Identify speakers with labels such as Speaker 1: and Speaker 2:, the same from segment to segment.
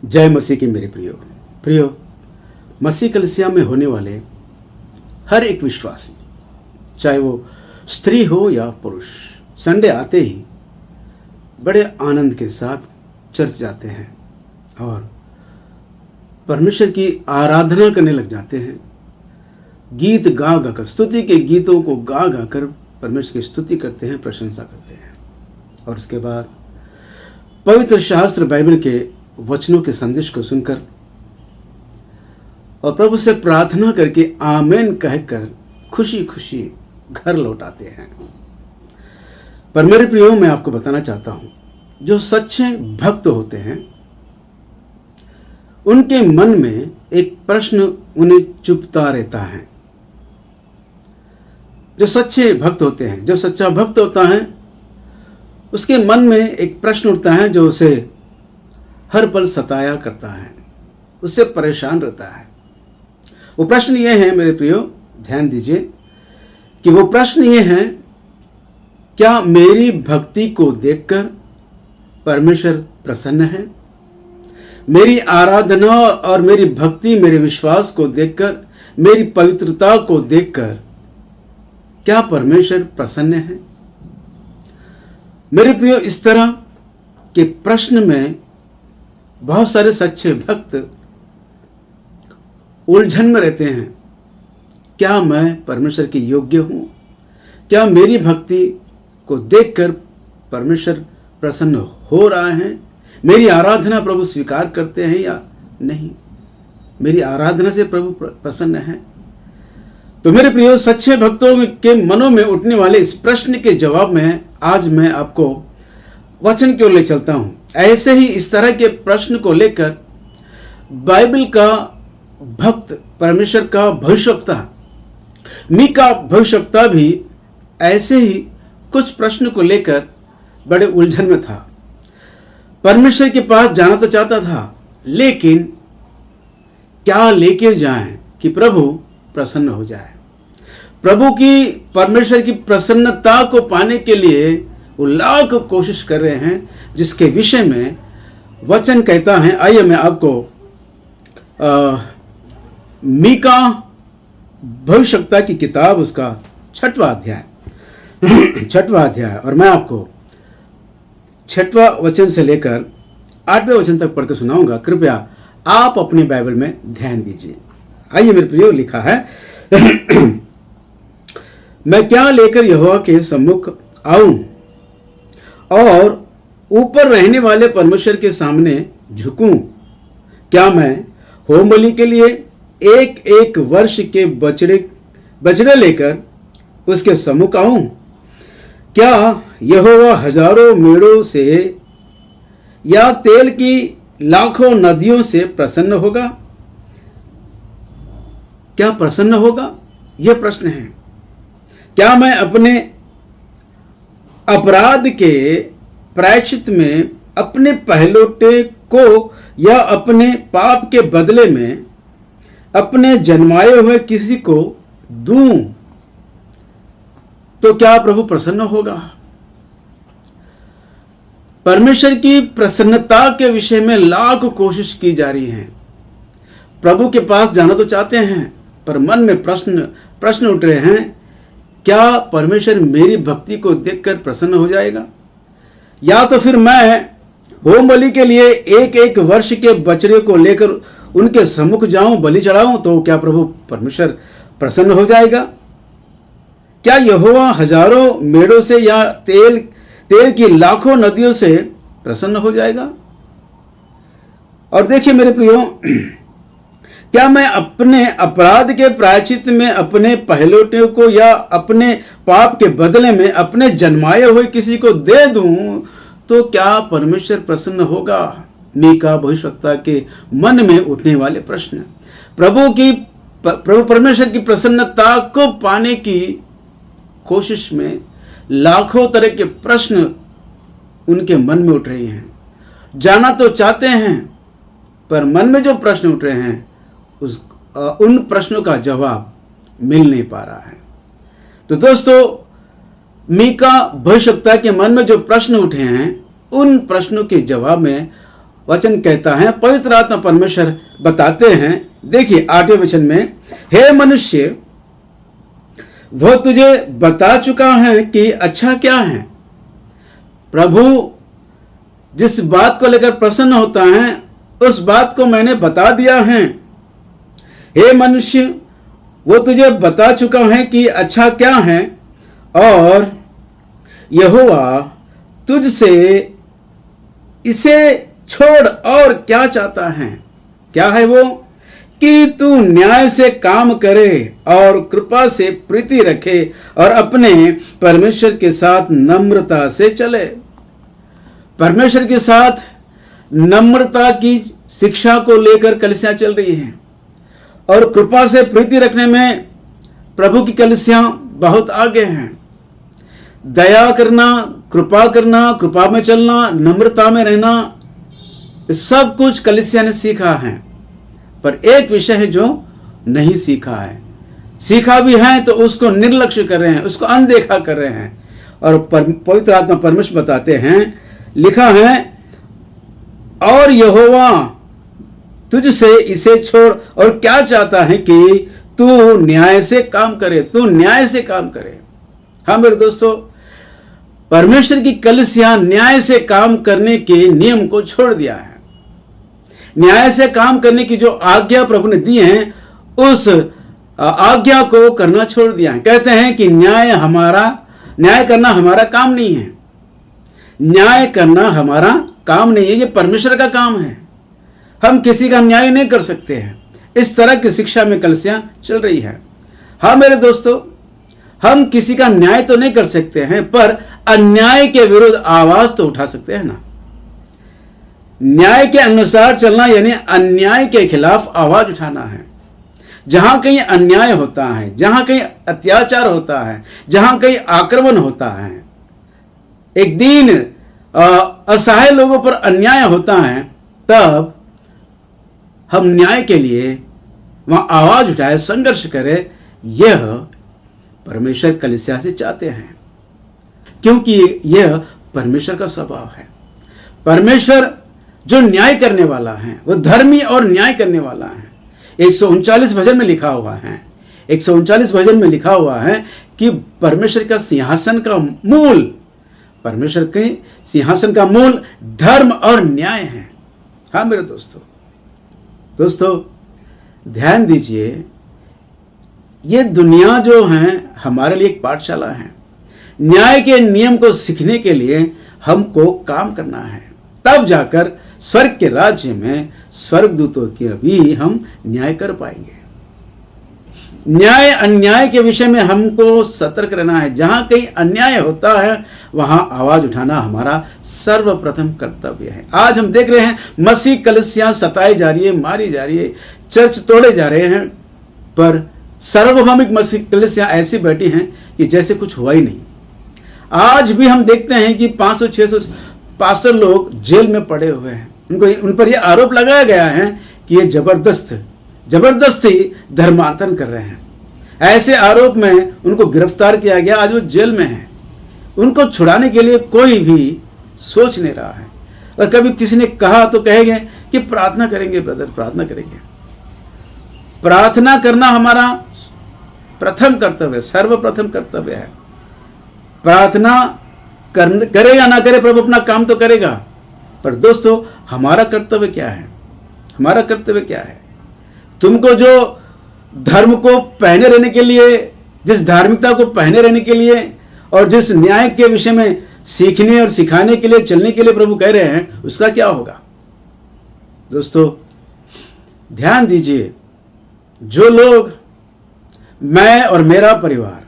Speaker 1: जय मसीह की मेरे प्रियो मसीह कलीसिया में होने वाले हर एक विश्वासी, चाहे वो स्त्री हो या पुरुष, संडे आते ही बड़े आनंद के साथ चर्च जाते हैं और परमेश्वर की आराधना करने लग जाते हैं। गीत गा गा कर, स्तुति के गीतों को गा गा कर परमेश्वर की स्तुति करते हैं, प्रशंसा करते हैं। और उसके बाद पवित्र शास्त्र बाइबल के वचनों के संदेश को सुनकर और प्रभु से प्रार्थना करके आमेन कहकर खुशी खुशी घर लौट आते हैं। पर मेरे प्रियो, मैं आपको बताना चाहता हूं, जो सच्चे भक्त होते हैं उनके मन में एक प्रश्न उन्हें चुभता रहता है। जो सच्चे भक्त होते हैं, जो सच्चा भक्त होता है, उसके मन में एक प्रश्न उठता है जो उसे हर पल सताया करता है, उससे परेशान रहता है। वो प्रश्न ये है मेरे प्रियो, ध्यान दीजिए कि वो प्रश्न ये है, क्या मेरी भक्ति को देखकर परमेश्वर प्रसन्न है? मेरी आराधना और मेरी भक्ति, मेरे विश्वास को देखकर, मेरी पवित्रता को देखकर क्या परमेश्वर प्रसन्न है? मेरे प्रियो, इस तरह के प्रश्न में बहुत सारे सच्चे भक्त उलझन में रहते हैं। क्या मैं परमेश्वर के योग्य हूं? क्या मेरी भक्ति को देखकर परमेश्वर प्रसन्न हो रहा है? मेरी आराधना प्रभु स्वीकार करते हैं या नहीं? मेरी आराधना से प्रभु प्रसन्न है? तो मेरे प्रियो, सच्चे भक्तों के मनों में उठने वाले इस प्रश्न के जवाब में आज मैं आपको वचन की ओर ले चलता हूं। ऐसे ही इस तरह के प्रश्न को लेकर बाइबल का भक्त, परमेश्वर का भविष्यवक्ता मीका भविष्यवक्ता भी ऐसे ही कुछ प्रश्न को लेकर बड़े उलझन में था। परमेश्वर के पास जाना तो चाहता था, लेकिन क्या लेके जाएं कि प्रभु प्रसन्न हो जाए। प्रभु की, परमेश्वर की प्रसन्नता को पाने के लिए वो लाख कोशिश कर रहे हैं, जिसके विषय में वचन कहता है। आइए मैं आपको मीका भविष्यवक्ता की किताब, उसका 6वां अध्याय और मैं आपको 6वां वचन से लेकर 8वें वचन तक पढ़कर सुनाऊंगा। कृपया आप अपने बाइबल में ध्यान दीजिए। आइए मेरे प्रियो, लिखा है मैं क्या लेकर यहोवा के सम्मुख आऊं और ऊपर रहने वाले परमेश्वर के सामने झुकूं? क्या मैं होम बलि के लिए एक एक वर्ष के बछड़े लेकर उसके सम्मुख आऊं? क्या यहोवा हजारों मेढ़ों से या तेल की लाखों नदियों से प्रसन्न होगा? क्या प्रसन्न होगा? यह प्रश्न है। क्या मैं अपने अपराध के प्रायश्चित में अपने पहलौठे को या अपने पाप के बदले में अपने जन्माए हुए किसी को दूं तो क्या प्रभु प्रसन्न होगा? परमेश्वर की प्रसन्नता के विषय में लाख कोशिश की जा रही है। प्रभु के पास जाना तो चाहते हैं, पर मन में प्रश्न उठ रहे हैं, क्या परमेश्वर मेरी भक्ति को देखकर प्रसन्न हो जाएगा? या तो फिर मैं होम बलि के लिए एक एक वर्ष के बछड़े को लेकर उनके सम्मुख जाऊं, बलि चढ़ाऊं, तो क्या प्रभु परमेश्वर प्रसन्न हो जाएगा? क्या यहोवा हजारों मेढ़ों से या तेल की लाखों नदियों से प्रसन्न हो जाएगा? और देखिए मेरे प्रियो, क्या मैं अपने अपराध के प्रायश्चित में अपने पहलौठे को या अपने पाप के बदले में अपने जन्माए हुए किसी को दे दूं तो क्या परमेश्वर प्रसन्न होगा? मीका भविष्यवक्ता के मन में उठने वाले प्रश्न, प्रभु परमेश्वर की प्रसन्नता को पाने की कोशिश में लाखों तरह के प्रश्न उनके मन में उठ रहे हैं। जाना तो चाहते हैं, पर मन में जो प्रश्न उठ रहे हैं उन प्रश्नों का जवाब मिल नहीं पा रहा है। तो दोस्तों, मीका भविष्यवक्ता के मन में जो प्रश्न उठे हैं, उन प्रश्नों के जवाब में वचन कहता है, पवित्र आत्मा परमेश्वर बताते हैं, देखिए 8वें वचन में, हे मनुष्य, वो तुझे बता चुका है कि अच्छा क्या है। प्रभु जिस बात को लेकर प्रसन्न होता है उस बात को मैंने बता दिया है। हे मनुष्य, वो तुझे बता चुका है कि अच्छा क्या है, और यहोवा तुझसे इसे छोड़ और क्या चाहता है। क्या है वो? कि तू न्याय से काम करे और कृपा से प्रीति रखे और अपने परमेश्वर के साथ नम्रता से चले। परमेश्वर के साथ नम्रता की शिक्षा को लेकर कलीसियां चल रही हैं, और कृपा से प्रीति रखने में प्रभु की कलीसियां बहुत आगे हैं। दया करना, कृपा में चलना, नम्रता में रहना, सब कुछ कलीसिया ने सीखा है। पर एक विषय है जो नहीं सीखा है, सीखा भी है तो उसको निर्लक्ष्य कर रहे हैं, उसको अनदेखा कर रहे हैं। और पवित्र आत्मा परमेश्वर बताते हैं, लिखा है, और यहोवा तुझसे इसे छोड़ और क्या चाहता है कि तू न्याय से काम करे, तू न्याय से काम करे। हाँ मेरे दोस्तों, परमेश्वर की कलीसिया न्याय से काम करने के नियम को छोड़ दिया है। न्याय से काम करने की जो आज्ञा प्रभु ने दी है, उस आज्ञा को करना छोड़ दिया है। कहते हैं कि न्याय करना हमारा काम नहीं है। न्याय करना हमारा काम नहीं है, ये परमेश्वर का काम है। हम किसी का न्याय नहीं कर सकते हैं। इस तरह की शिक्षा में कलीसिया चल रही है। हाँ मेरे दोस्तों, हम किसी का न्याय तो नहीं कर सकते हैं, पर अन्याय के विरुद्ध आवाज तो उठा सकते हैं ना। न्याय के अनुसार चलना यानी अन्याय के खिलाफ आवाज उठाना है। जहां कहीं अन्याय होता है, जहां कहीं अत्याचार होता है, जहां कहीं आक्रमण होता है, एक दीन असहाय लोगों पर अन्याय होता है, तब हम न्याय के लिए वहां आवाज उठाए, संघर्ष करें। यह परमेश्वर कलीसिया से चाहते हैं, क्योंकि यह परमेश्वर का स्वभाव है। परमेश्वर जो न्याय करने वाला है, वो धर्मी और न्याय करने वाला है। 139 भजन में लिखा हुआ है, 139 भजन में लिखा हुआ है कि परमेश्वर का सिंहासन का मूल, परमेश्वर के सिंहासन का मूल धर्म और न्याय है। हाँ मेरे दोस्तों ध्यान दीजिए, ये दुनिया जो है हमारे लिए एक पाठशाला है। न्याय के नियम को सीखने के लिए हमको काम करना है, तब जाकर स्वर्ग के राज्य में स्वर्गदूतों के भी हम न्याय कर पाएंगे। न्याय अन्याय के विषय में हमको सतर्क रहना है। जहां कहीं अन्याय होता है वहां आवाज उठाना हमारा सर्वप्रथम कर्तव्य है। आज हम देख रहे हैं मसीह कलीसियां सताई जा रही है, मारी जा रही है, चर्च तोड़े जा रहे हैं, पर सार्वभौमिक मसीह कलीसियां ऐसी बैठी हैं कि जैसे कुछ हुआ ही नहीं। आज भी हम देखते हैं कि 500-600 पास्टर लोग जेल में पड़े हुए हैं। उन पर यह आरोप लगाया गया है कि ये जबरदस्ती धर्मांतरण कर रहे हैं। ऐसे आरोप में उनको गिरफ्तार किया गया, आज वो जेल में है। उनको छुड़ाने के लिए कोई भी सोच नहीं रहा है। और कभी किसी ने कहा तो कहेंगे कि प्रार्थना करेंगे ब्रदर, प्रार्थना करेंगे। प्रार्थना करना हमारा प्रथम कर्तव्य, सर्वप्रथम कर्तव्य है। प्रार्थना करे या ना करे, प्रभु अपना काम तो करेगा। पर दोस्तों, हमारा कर्तव्य क्या है? हमारा कर्तव्य क्या है? तुमको जो धर्म को पहने रहने के लिए, जिस धार्मिकता को पहने रहने के लिए और जिस न्याय के विषय में सीखने और सिखाने के लिए, चलने के लिए प्रभु कह रहे हैं, उसका क्या होगा? दोस्तों ध्यान दीजिए, जो लोग मैं और मेरा परिवार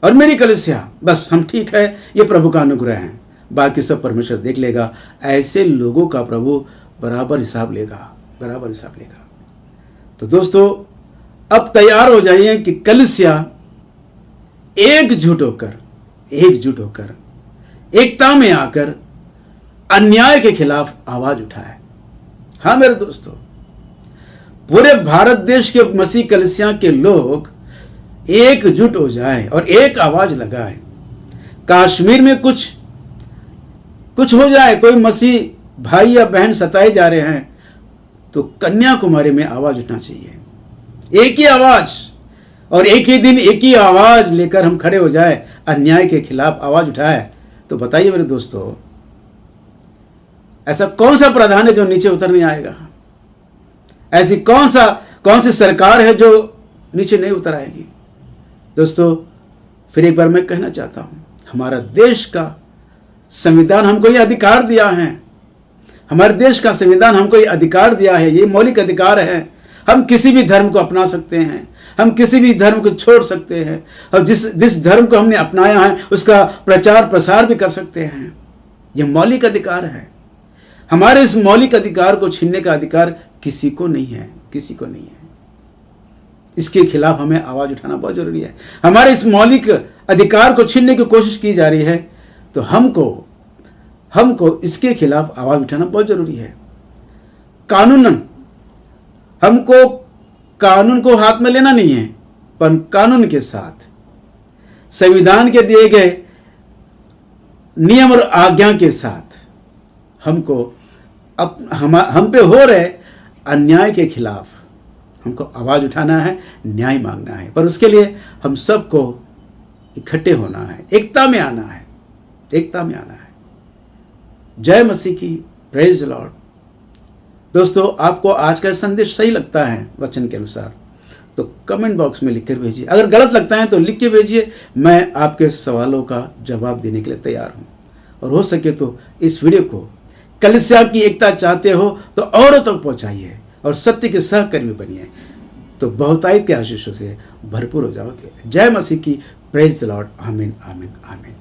Speaker 1: और मेरी कलीसिया, बस हम ठीक है, ये प्रभु का अनुग्रह है, बाकी सब परमेश्वर देख लेगा, ऐसे लोगों का प्रभु बराबर हिसाब लेगा। तो दोस्तों, अब तैयार हो जाइए कि कलीसिया एकजुट होकर एकता में आकर अन्याय के खिलाफ आवाज उठाए। हाँ मेरे दोस्तों, पूरे भारत देश के मसीह कलीसिया के लोग एकजुट हो जाए और एक आवाज लगाए। कश्मीर में कुछ हो जाए, कोई मसीह भाई या बहन सताए जा रहे हैं तो कन्याकुमारी में आवाज उठना चाहिए। एक ही आवाज और एक ही दिन एक ही आवाज लेकर हम खड़े हो जाए, अन्याय के खिलाफ आवाज उठाए, तो बताइए मेरे दोस्तों, ऐसा कौन सा प्रधान है जो नीचे उतर नहीं आएगा? ऐसी कौन सी सरकार है जो नीचे नहीं उतर आएगी? दोस्तों, फिर एक बार मैं कहना चाहता हूं, हमारा देश का संविधान हमको ये अधिकार दिया है, हमारे देश का संविधान हमको ये अधिकार दिया है, ये मौलिक अधिकार है। हम किसी भी धर्म को अपना सकते हैं, हम किसी भी धर्म को छोड़ सकते हैं, और जिस धर्म को हमने अपनाया है उसका प्रचार प्रसार भी कर सकते हैं। यह मौलिक अधिकार है। हमारे इस मौलिक अधिकार को छीनने का अधिकार किसी को नहीं है, किसी को नहीं है। इसके खिलाफ हमें आवाज उठाना बहुत जरूरी है। हमारे इस मौलिक अधिकार को छीनने की कोशिश की जा रही है, तो हमको इसके खिलाफ आवाज उठाना बहुत जरूरी है। कानूनन हमको कानून को हाथ में लेना नहीं है, पर कानून के साथ संविधान के दिए गए नियम और आज्ञा के साथ हमको हम पे हो रहे अन्याय के खिलाफ हमको आवाज उठाना है, न्याय मांगना है। पर उसके लिए हम सबको इकट्ठे होना है, एकता में आना है, एकता में आना है। जय मसीह की, प्रेज द लॉर्ड। दोस्तों, आपको आज का संदेश सही लगता है वचन के अनुसार तो कमेंट बॉक्स में लिखकर भेजिए। अगर गलत लगता है तो लिख के भेजिए, मैं आपके सवालों का जवाब देने के लिए तैयार हूं। और हो सके तो इस वीडियो को, कलीसिया की एकता चाहते हो तो औरों तक पहुंचाइए और सत्य के सहकर्मी बनिए, तो बहुतायत के आशीषों से भरपूर हो जाओगे। जय मसीह की, प्रेज द लॉर्ड। आमीन, आमीन, आमीन।